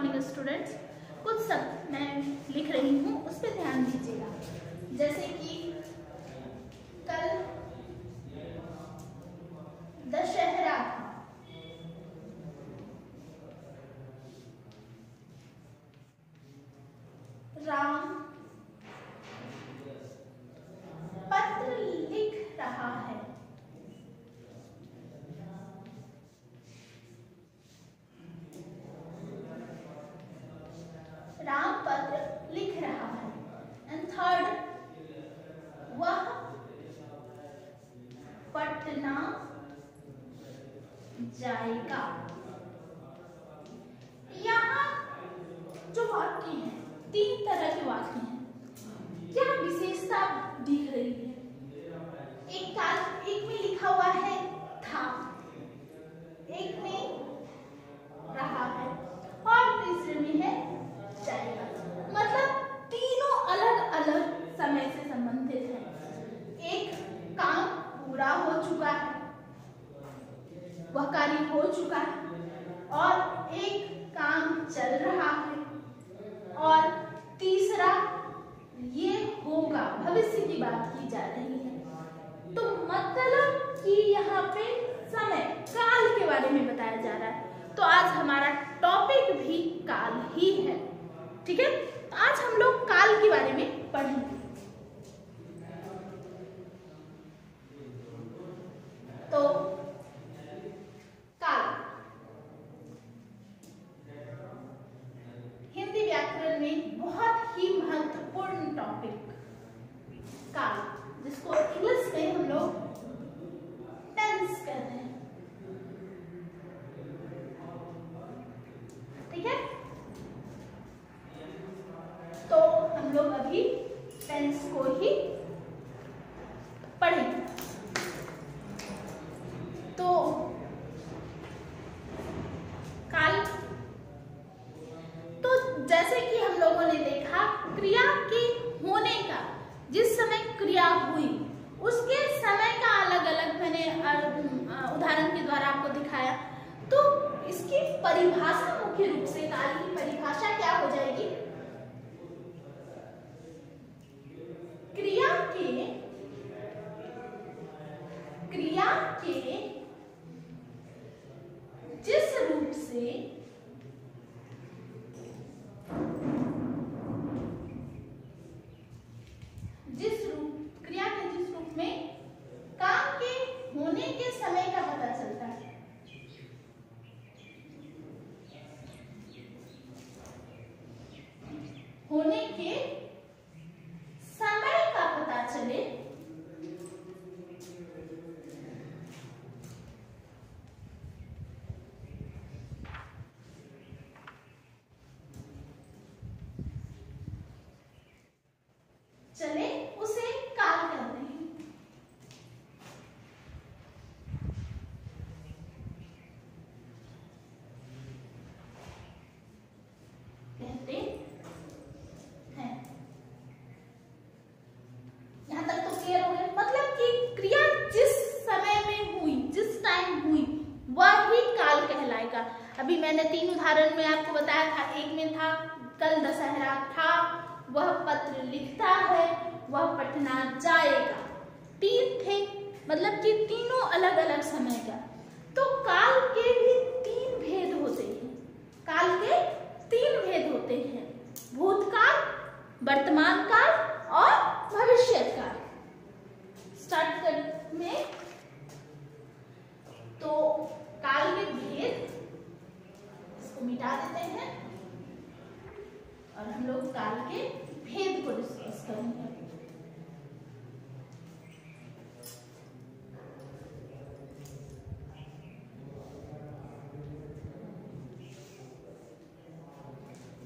Morning students. कुछ शब्द मैं लिख रही हूँ, उस पर ध्यान दीजिएगा। जैसे कि कल दशहरा था, राम पत्र लिख रहा है, राम पत्र लिख रहा है। एंड थर्ड, वह पटना जाएगा। यहाँ जो वाक्य हैं, तीन तरह के वाक्य हैं। क्या विशेषता दिख रही है? एक में लिखा हुआ है था, एक में रहा है और तीसरे में है जाएगा। मतलब तीनों अलग अलग समय से संबंधित हैं। एक काम पूरा हो चुका है, वह कार्य हो चुका है, और एक काम चल रहा है, और तीसरा ये होगा, भविष्य की बात की जा रही है। तो मतलब कि यहाँ पे समय, काल के बारे में बताया जा रहा है। तो आज हमारा टॉपिक भी काल ही है, ठीक है। आज हम लोग काल के बारे में पढ़ेंगे। तो काल हिंदी व्याकरण में बहुत ही महत्वपूर्ण टॉपिक काल, जिसको इंग्लिश में हम लोग टेंस कहते हैं, ठीक है। तो हम लोग अभी टेंस को ही पढ़ेंगे। तो काल, तो जैसे कि हम लोगों ने देखा, क्रिया के होने का, जिस समय क्रिया हुई उसके समय का अलग अलग मैंने उदाहरण के द्वारा आपको दिखाया। तो इसकी परिभाषा, मुख्य रूप से काल की परिभाषा क्या हो जाएगी? क्रिया के जिस रूप से क्रिया के जिस रूप में काम के होने के समय का पता चलता है, होने के समय का पता चले, उसे काल कहते हैं। यहां तक तो क्लियर हो गया। मतलब कि क्रिया जिस समय में हुई, जिस टाइम हुई, वह ही काल कहलाएगा। अभी मैंने तीन उदाहरण में आपको बताया था। एक में था कल दशहरा था, वह पत्र लिखता है, वह पटना जाएगा। तीन थे, मतलब कि तीनों अलग अलग समय का। तो काल के भी तीन भेद होते हैं। काल के तीन भेद होते हैं: भूतकाल, वर्तमान काल और भविष्य काल। स्टार्ट कर में तो काल के भेद, इसको मिटा देते हैं और हम लोग काल के भेद को डिस्कस करेंगे।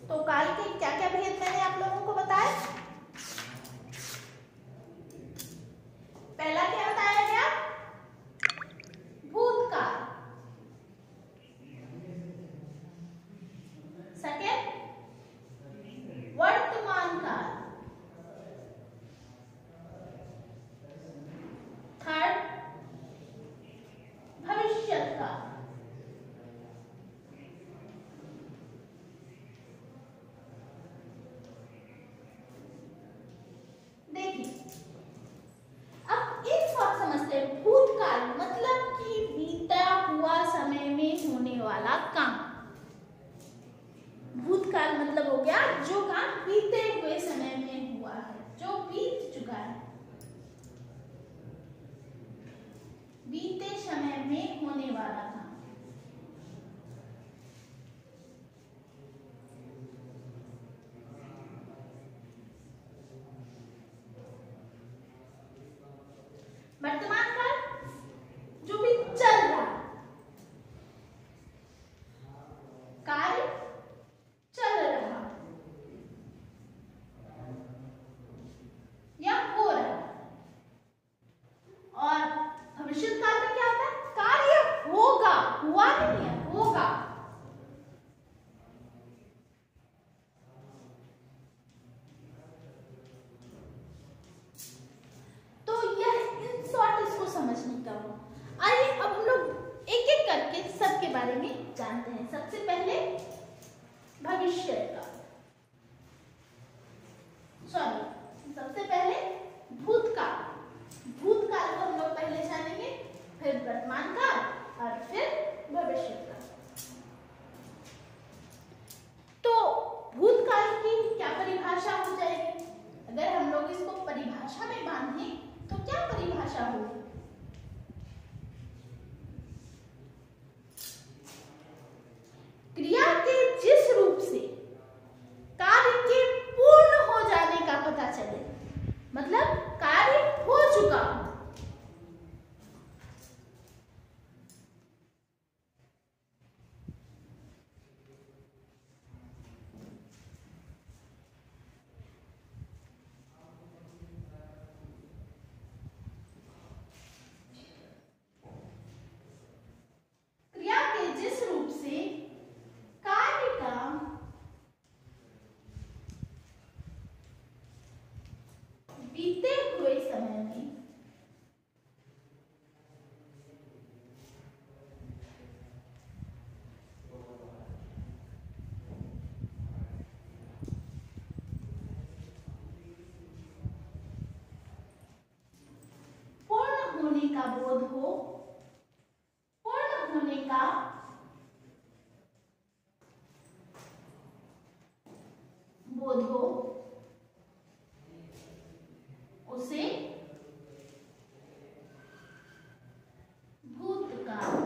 तो काल के क्या क्या भेद मैंने आप लोगों को बताया? पहला क्या बताया गया? भूतकाल। सेकेंड, वर्तमान काल। थर्ड, भविष्य काल। भूतकाल मतलब हो गया जो काम बीते हुए समय में हुआ है, जो बीत चुका है, बीते समय में होने वाला था। वर्तमान काल जो भी चल रहा है, कार्य चल रहा या हो रहा है। और भविष्य काल में क्या होता है? कार्य होगा, हुआ नहीं है, होगा। तो यह इन शॉर्ट इसको समझने का हुआ। आइए अब हम लोग एक एक करके सबके बारे में जानते हैं। सबसे पहले भविष्य का, सॉरी, सबसे पहले भूतकाल। भूतकाल को हम लोग पहले जानेंगे, फिर वर्तमान काल और फिर भविष्य काल। तो भूतकाल की क्या परिभाषा हो जाएगी? अगर हम लोग इसको परिभाषा में बांधें तो क्या परिभाषा होगी? क्रिया के जिस रूप से कार्य के पूर्ण हो जाने का पता चले, मतलब कार्य हो चुका। क्रिया के जिस रूप से कार्य का बीते हुए समय में पूर्ण होने का बोध हो, पूर्ण होने का बोध हो, उसे भूतकाल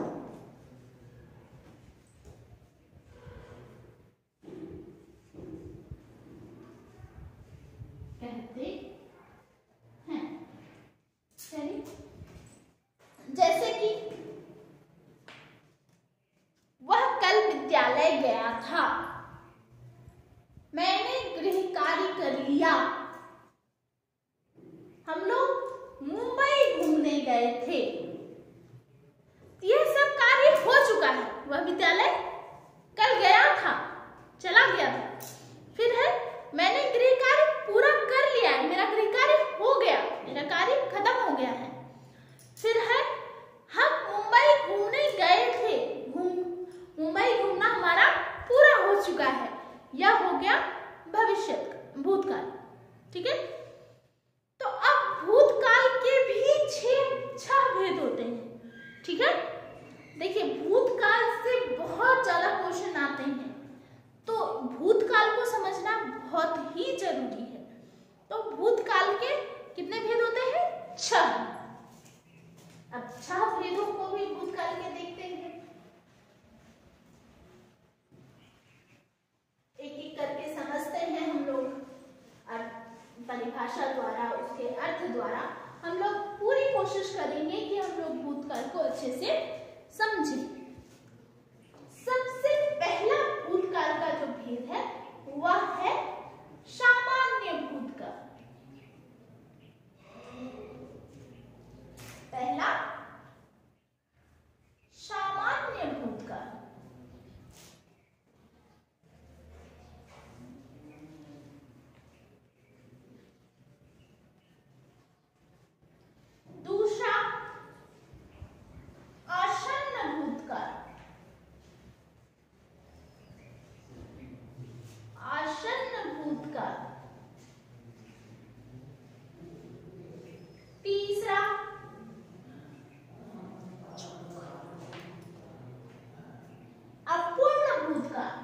कहते हैं। चलिए, जैसे कि वह कल विद्यालय गया था, मैंने गृह कार्य कर लिया, हम लोग मुंबई घूमने गए थे। यह सब कार्य हो चुका है। वह विद्यालय कल गया था, चला गया था। फिर है मैंने गृह कार्य पूरा कर लिया है, मेरा गृह कार्य हो गया, मेरा कार्य खत्म हो गया है। फिर है हम मुंबई घूमने गए थे, मुंबई घूमना हमारा पूरा हो चुका है। यह हो गया भविष्य, भूतकाल। ठीक है। तो अब भूतकाल के भी छह भेद होते हैं। ठीक है। देखिए, भूतकाल से बहुत ज्यादा क्वेश्चन आते हैं, तो भूतकाल को समझना बहुत ही जरूरी है। तो भूतकाल के कितने भेद होते हैं? 6। अब 6 भेदों को भी भूतकाल के देखते हैं, एक एक करके समझते हैं हम लोग। और परिभाषा द्वारा, उसके अर्थ द्वारा हम लोग पूरी कोशिश करेंगे कि हम लोग भूतकाल को अच्छे से समझें। सबसे पहला भूतकाल का जो भेद है वह है सामान्य भूतकाल। पहला सामान्य भूतकाल, दूसरा आसन्न भूतकाल, आसन्न भूतकाल, तीसरा अपूर्ण भूतकाल,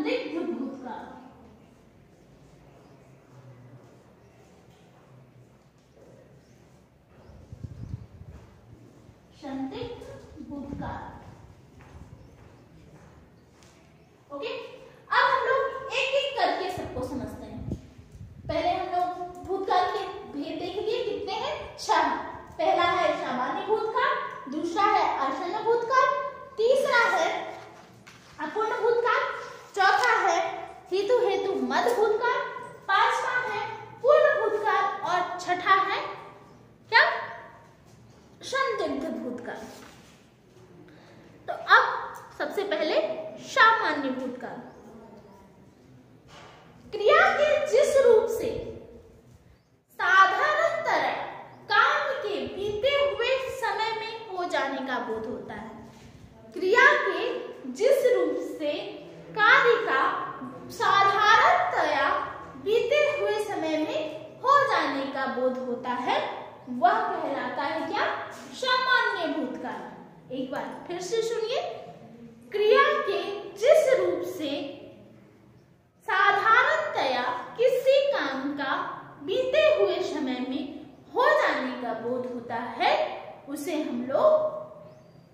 संदिग्ध भूतकाल। संदिग्ध भूतकाल। ओके, अब हम लोग एक एक करके सबको समझते हैं। पहले हम लोग भूतकाल के भेद देख लिए, कितने हैं? 6। पहला है सामान्य भूतकाल, दूसरा है आसन्न भूतकाल, तीसरा है अपूर्ण भूतकाल, चौथा है हेतु हेतु मद भूतकाल, पांचवा है पूर्ण भूतकाल और छठा है क्या? संदिग्ध भूतकाल। तो अब सबसे पहले सामान्य भूतकाल। क्रिया के जिस रूप से साधारणतः काम के बीते हुए समय में हो जाने का बोध होता है। क्रिया के जिस रूप से कार्य का साधारणतया बीते हुए समय में हो जाने का बोध होता है, वह कहलाता है क्या? सामान्य भूतकाल। एक बार फिर से सुनिए, क्रिया के जिस रूप से साधारणतया किसी काम का बीते हुए समय में हो जाने का बोध होता है, उसे हम लोग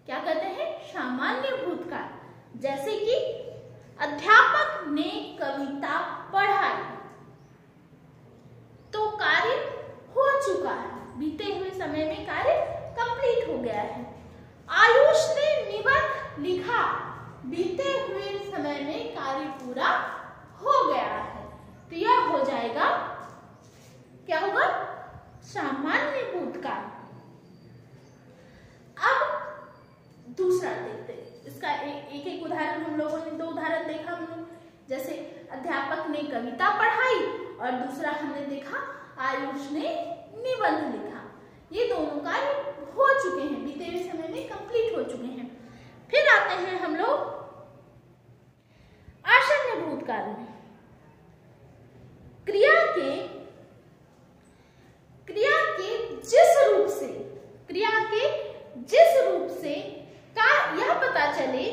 क्या कहते हैं? सामान्य भूतकाल। जैसे कि अध्यापक ने कविता पढ़ाई, तो कार्य हो चुका है, बीते हुए समय में कार्य कंप्लीट हो गया है। आयुष ने निबंध लिखा, बीते हुए समय में कार्य पूरा हो गया है। तो यह हो जाएगा, क्या होगा? सामान्य भूतकाल। अब दूसरा देखते हैं, इसका एक एक उदाहरण हम लोगों ने 2 उदाहरण देखा हमने, जैसे अध्यापक ने कविता पढ़ाई और दूसरा हमने देखा आयुष ने निबंध लिखा। ये दोनों कार्य हो चुके हैं, बीते हुए समय में कंप्लीट हो चुके हैं। फिर आते हैं हम लोग आसन्न भूतकाल में। क्रिया के जिस रूप से यह पता चले,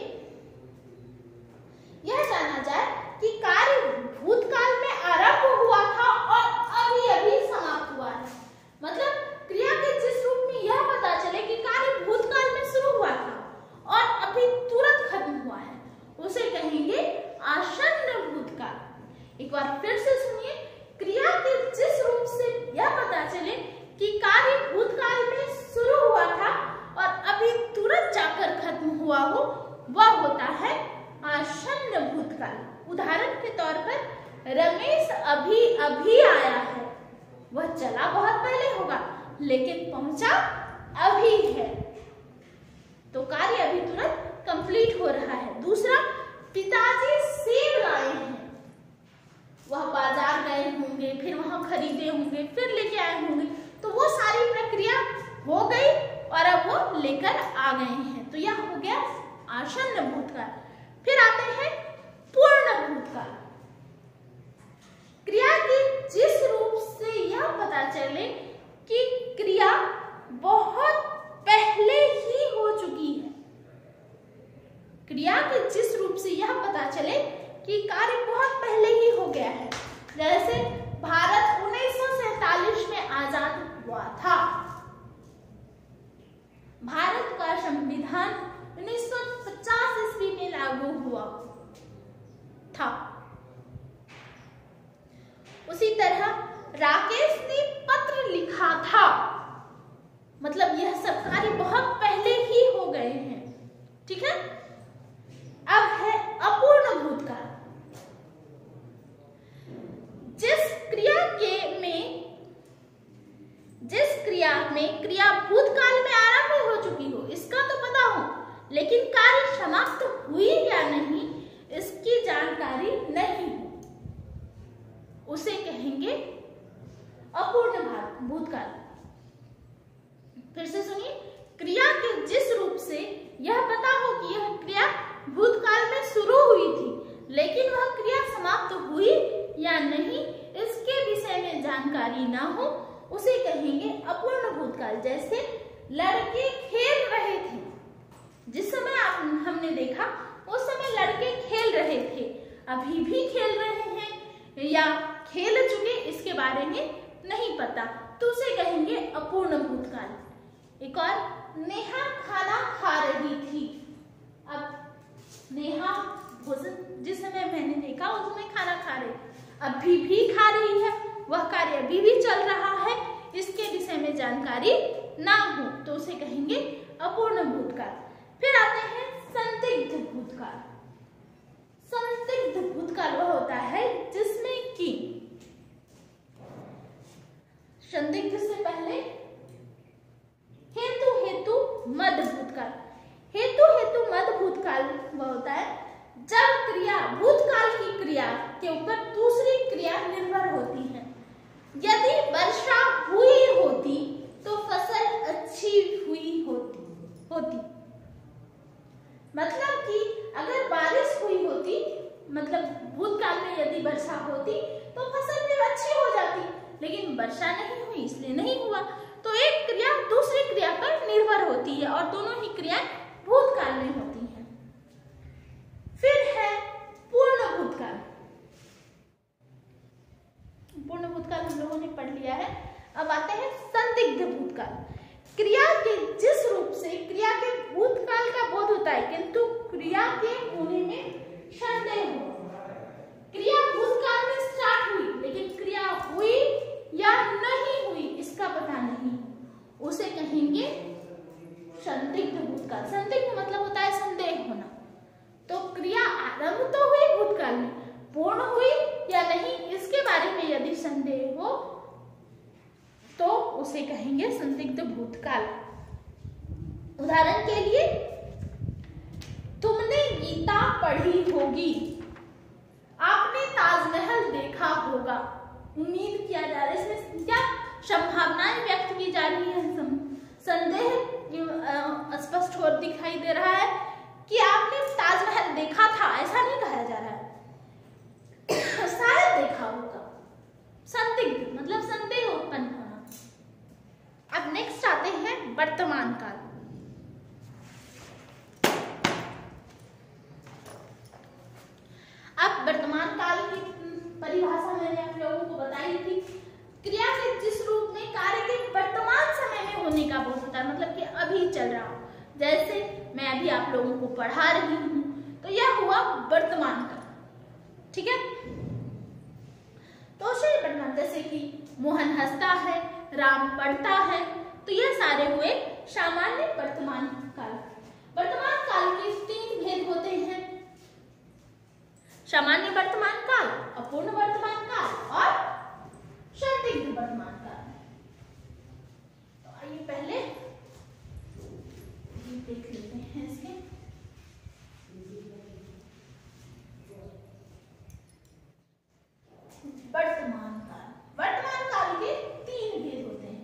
यह जाना जाए कि कार्य भूतकाल में आरंभ हुआ था और अभी अभी समाप्त हुआ है। मतलब क्रिया के जिस रूप में यह पता चले कि कार्य भूतकाल में शुरू हुआ था और अभी तुरंत खत्म हुआ है, उसे कहेंगे आसन्न भूतकाल। एक बार फिर से सुनिए, क्रिया के जिस रूप से यह पता चले कि कार्य भूतकाल में शुरू हुआ था और अभी तुरंत जाकर खत्म हुआ हो, वह होता है आसन्न भूतकाल। उदाहरण के तौर पर रमेश अभी अभी आया है, वह चला बहुत पहले होगा लेकिन पहुंचा अभी है, तो कार्य अभी तुरंत कंप्लीट हो रहा है। दूसरा, पिताजी सेब लाए हैं, वह बाजार गए होंगे, फिर वहां खरीदे होंगे, फिर लेके आए होंगे, तो वो सारी प्रक्रिया हो गई और अब वो लेकर आ गए हैं, तो यह हो गया आसन्न भूतकाल। फिर आते हैं पूर्ण भूतकाल। क्रिया के जिस रूप से यह पता चले कि क्रिया बहुत पहले ही हो चुकी है। क्रिया के जिस रूप से यह पता चले कि कार्य बहुत पहले ही हो गया है, जैसे भारत 1947 में आजाद हुआ था, भारत का संविधान 1950 ईस्वी में लागू हुआ था। उसी तरह राकेश ने पत्र लिखा था, मतलब यह सब कार्य बहुत पहले ही हो गए हैं। ठीक है, अब है अपूर्ण भूतकाल। जिस क्रिया में क्रिया भूतकाल में आरंभ हो चुकी हो, इसका तो पता हो, लेकिन कार्य समाप्त हुई या नहीं इसकी जानकारी नहीं हो, उसे कहेंगे अपूर्ण भूतकाल। फिर से सुनिए, क्रिया के जिस रूप से यह पता हो कि यह क्रिया भूतकाल में शुरू हुई थी, लेकिन वह क्रिया समाप्त हुई या नहीं इसके विषय में जानकारी ना हो, उसे कहेंगे अपूर्ण भूतकाल। जैसे लड़के खेल रहे थे, जिस समय हमने देखा उस समय लड़के खेल रहे थे, अभी नेहा खाना खा रही थी। अब नेहा भोजन जिस समय मैंने देखा उस समय खाना खा रही, अभी भी खा रही है, वह कार्य अभी भी चल रहा है, इसके विषय में जानकारी ना हो तो उसे कहेंगे अपूर्ण भूतकाल। फिर आते हैं संदिग्ध भूतकाल। संदिग्ध भूतकाल वह होता है जिसमें कि संदिग्ध से पहले हेतु हेतु मद भूतकाल। हेतु हेतु मद भूतकाल वह होता है जब क्रिया भूतकाल की क्रिया के ऊपर दूसरी क्रिया निर्भर होती है। यदि वर्षा हुई होती तो फसल अच्छी हुई होती। मतलब कि अगर बारिश हुई होती, मतलब भूतकाल में यदि वर्षा होती तो फसल भी अच्छी हो जाती, लेकिन वर्षा नहीं हुई इसलिए नहीं हुआ। तो एक क्रिया दूसरी क्रिया पर निर्भर होती है और दोनों ही क्रियाएं भूतकाल में होती हैं। फिर है पूर्ण भूतकाल। पूर्ण भूतकाल हम लोगों ने पढ़ लिया है। अब आते हैं संदिग्ध भूतकाल। क्रिया के जिस रूप से क्रिया के भूतकाल का बोध होता है किंतु क्रिया के होने में संदेह हो। क्रिया भूतकाल में स्टार्ट हुई लेकिन क्रिया हुई या नहीं हुई इसका पता नहीं, उसे कहेंगे संदिग्ध भूतकाल। संदिग्ध मतलब होता है संदेह होना। तो क्रिया आरंभ तो हुई भूतकाल में, पूर्ण हुई या नहीं इसके बारे में यदि संदेह हो तो उसे कहेंगे संदिग्ध भूतकाल। उदाहरण के लिए, तुमने गीता पढ़ी होगी, आपने ताजमहल देखा होगा। उम्मीद किया जा रहा है, इसमें क्या संभावनाएं व्यक्त की जा रही है, संदेह स्पष्ट हो दिखाई दे रहा है कि आपने ताजमहल देखा था, ऐसा नहीं कहा जा रहा है, शायद देखा होगा। संदिग्ध मतलब संदेह उत्पन्न होना। अब नेक्स्ट आते हैं वर्तमान काल। अब वर्तमान काल की परिभाषा मैंने आप लोगों को बताई थी। क्रिया के जिस रूप में कार्य के वर्तमान समय में होने का बोध होता है, मतलब कि अभी चल रहा हो। जैसे मैं अभी आप लोगों को पढ़ा रही हूं तो यह हुआ वर्तमान काल, ठीक है। तो वर्तमान, जैसे कि मोहन हंसता है, राम पढ़ता है, तो यह सारे हुए सामान्य वर्तमान काल। वर्तमान काल के 3 भेद होते हैं, सामान्य वर्तमान काल, अपूर्ण वर्तमान काल और संदिग्ध वर्तमान काल। तो आइए पहले देख लेते हैं इसके। वर्तमान काल, वर्तमान काल के 3 भेद होते हैं।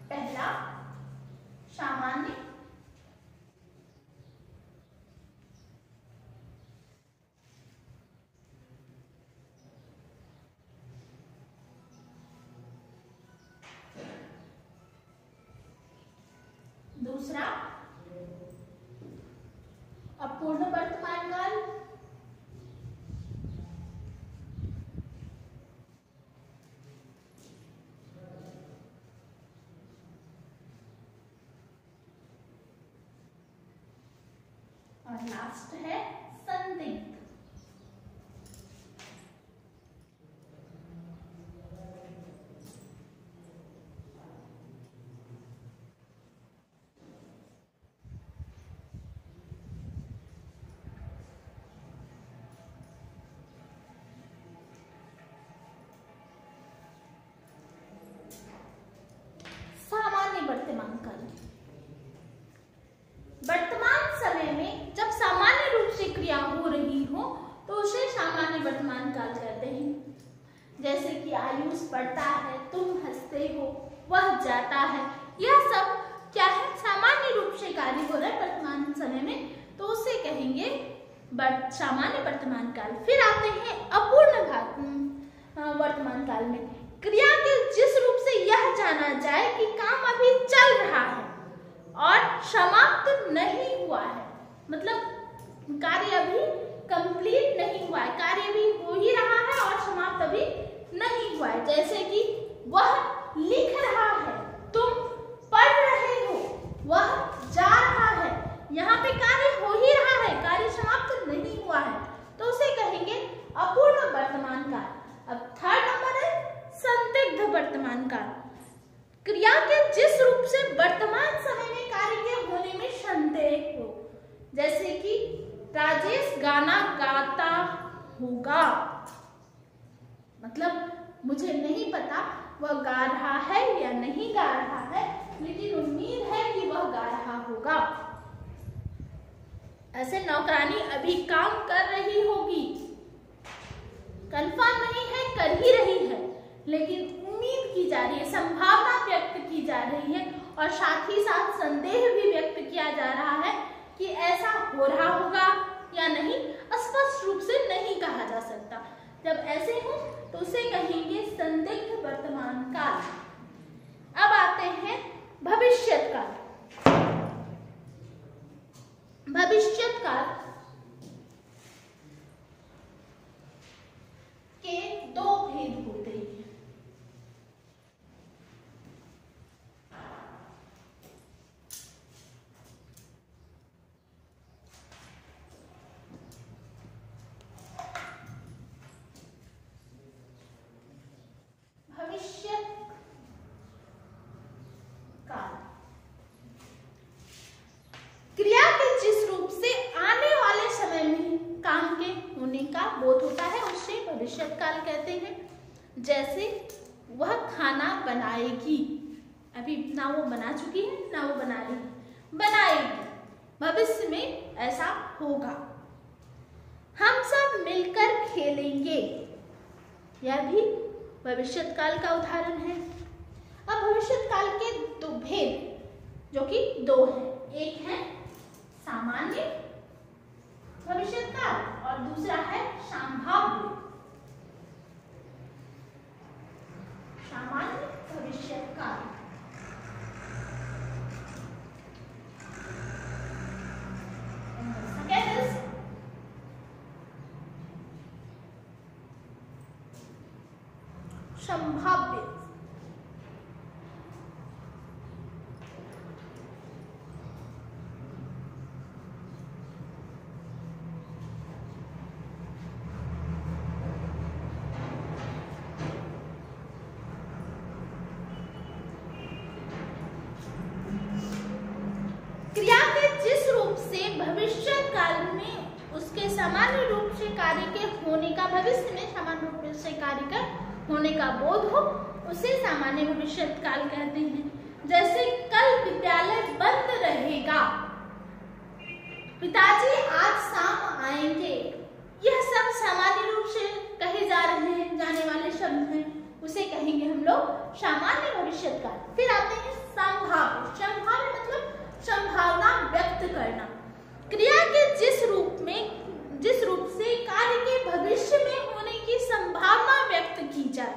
पहला सामान्य, दूसरा अपूर्ण वर्तमान काल, और लास्ट है संदिग्ध। सामान्य वर्तमान काल, वर्तमान समय में जब सामान्य रूप से क्रिया हो रही हो तो उसे सामान्य वर्तमान काल कहते हैं। जैसे कि आयुष पढ़ता है, तुम हंसते हो, वह जाता है, यह सब क्या है, सामान्य रूप से कार्य हो रहा है वर्तमान समय में, तो उसे कहेंगे सामान्य वर्तमान काल। फिर आते हैं अपूर्ण वर्तमान काल में, क्रिया के जिस रूप से यह जाना जाए कि काम अभी चल रहा है और समाप्त नहीं हुआ है, मतलब कार्य अभी कंप्लीट नहीं हुआ है, कार्य अभी हो ही रहा है और समाप्त अभी नहीं हुआ है। जैसे कि वह लिख रहा है, तुम पढ़ रहे हो, वह जा रहा है। यहाँ पे कार्य हो ही रहा है, कार्य समाप्त नहीं हुआ है, तो उसे कहेंगे अपूर्ण वर्तमान काल। अब थर्ड नंबर है संदिग्ध वर्तमान काल। क्रिया के जिस रूप से वर्तमान समय में कार्य के होने में संदेह हो, जैसे कि राजेश गाना गाता होगा, मतलब मुझे नहीं पता वह गा रहा है या नहीं गा रहा है, लेकिन उम्मीद है कि वह गा रहा होगा। ऐसे नौकरानी अभी काम कर रही होगी, कंफर्म नहीं है, कर ही रही है, लेकिन उम्मीद की जा रही है, संभावना व्यक्त की जा रही है और साथ ही साथ संदेह भी व्यक्त किया जा रहा है कि ऐसा हो रहा होगा या नहीं, स्पष्ट रूप से नहीं कहा जा सकता। जब ऐसे हो तो उसे कहेंगे संदिग्ध वर्तमान काल। अब आते हैं भविष्यत काल। भविष्यत काल के दो भेद होते हैं। बोध होता है उसे भविष्यत काल कहते हैं। जैसे वह खाना बनाएगी, अभी ना वो बना चुकी है ना वो बना रही है, बनाएगी, भविष्य में ऐसा होगा। हम सब मिलकर खेलेंगे, यह भी भविष्यत काल का उदाहरण है। अब भविष्यत काल के दो भेद जो कि दो हैं, एक है सामान्य भविष्यत काल और दूसरा है संभाव्य। सामान्य भविष्यत काल संभाव्य। क्रिया के जिस रूप से भविष्यत काल में उसके सामान्य रूप से कार्य के होने का, भविष्य में सामान्य रूप से कार्य का होने का बोध हो, उसे सामान्य भविष्यत काल कहते हैं। जैसे कल विद्यालय बंद रहेगा, पिताजी आज शाम आएंगे, यह सब सामान्य रूप से कहे जा रहे हैं, जाने वाले शब्द हैं, उसे कहेंगे हम लोग सामान्य भविष्यत काल। फिर आते हैं संभाव्य। संभाव्य मतलब संभावना व्यक्त करना। क्रिया के जिस रूप से कार्य के भविष्य में होने की संभावना व्यक्त की जाए,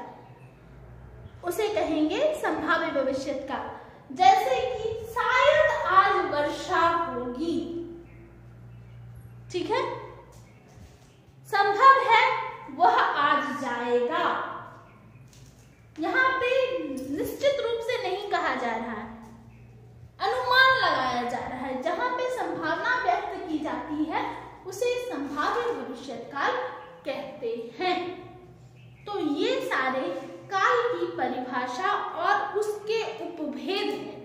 उसे कहेंगे संभाव्य भविष्यत काल। जैसे कि शायद आज वर्षा होगी, ठीक है, संभव है वह आज जाएगा। यहाँ पे निश्चित रूप से नहीं कहा जा रहा है, अनुमान लगाया जा रहा है। जहां पे संभावना व्यक्त की जाती है उसे संभाव्य भविष्यत काल कहते हैं। तो ये सारे काल की परिभाषा और उसके उपभेद हैं।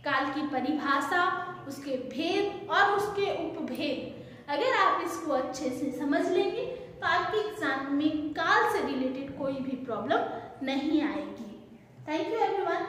काल की परिभाषा, उसके भेद और उसके उपभेद। अगर आप इसको अच्छे से समझ लेंगे तो आपके एग्जाम में काल से रिलेटेड कोई भी प्रॉब्लम नहीं आएगी। Thank you everyone.